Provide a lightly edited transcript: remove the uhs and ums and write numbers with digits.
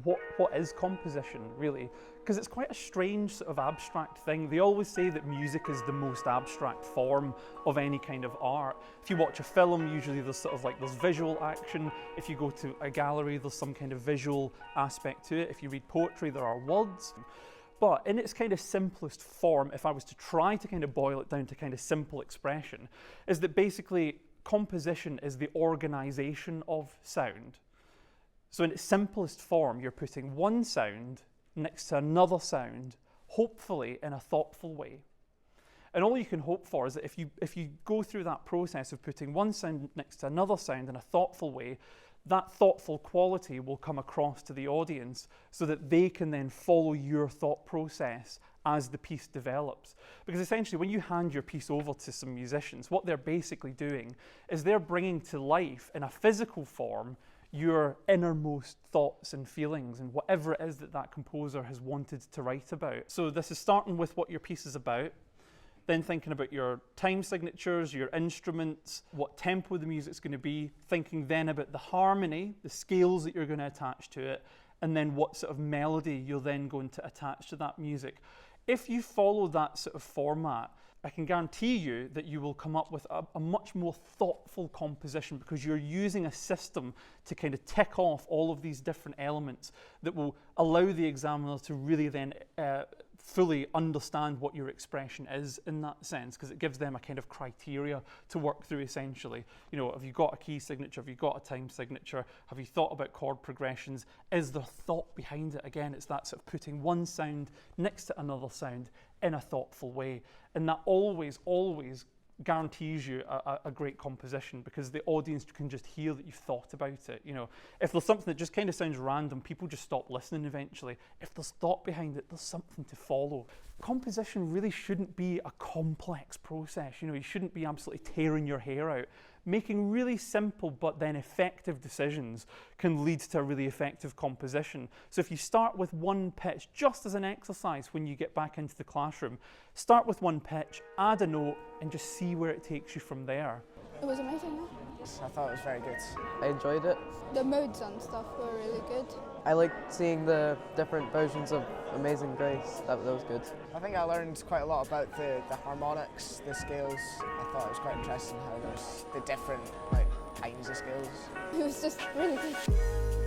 what is composition, really? Because it's quite a strange sort of abstract thing. They always say that music is the most abstract form of any kind of art. If you watch a film, usually there's sort of like there's visual action. If you go to a gallery, there's some kind of visual aspect to it. If you read poetry, there are words. But in its kind of simplest form, if I was to try to kind of boil it down to kind of simple expression, is that basically composition is the organization of sound. So in its simplest form, you're putting one sound next to another sound, hopefully in a thoughtful way. And all you can hope for is that if you go through that process of putting one sound next to another sound in a thoughtful way, that thoughtful quality will come across to the audience so that they can then follow your thought process as the piece develops. Because essentially when you hand your piece over to some musicians, what they're basically doing is they're bringing to life in a physical form your innermost thoughts and feelings and whatever it is that that composer has wanted to write about. So this is starting with what your piece is about, then thinking about your time signatures, your instruments, what tempo the music's going to be, thinking then about the harmony, the scales that you're going to attach to it, and then what sort of melody you're then going to attach to that music. If you follow that sort of format, I can guarantee you that you will come up with a much more thoughtful composition because you're using a system to kind of tick off all of these different elements that will allow the examiner to really then fully understand what your expression is in that sense, because it gives them a kind of criteria to work through essentially. You know, have you got a key signature? Have you got a time signature? Have you thought about chord progressions? Is there thought behind it? Again, it's that sort of putting one sound next to another sound in a thoughtful way. And that always guarantees you a great composition because the audience can just hear that you've thought about it. You know, if there's something that just kind of sounds random, people just stop listening eventually. If there's thought behind it, there's something to follow. Composition really shouldn't be a complex process. You know, you shouldn't be absolutely tearing your hair out. Making really simple but then effective decisions can lead to a really effective composition. So if you start with one pitch, just as an exercise when you get back into the classroom, start with one pitch, add a note, and just see where it takes you from there. It was amazing. I thought it was very good. I enjoyed it. The modes and stuff were really good. I liked seeing the different versions of Amazing Grace. That was good. I think I learned quite a lot about the harmonics, the scales. I thought it was quite interesting how there's the different kinds of scales. It was just really good.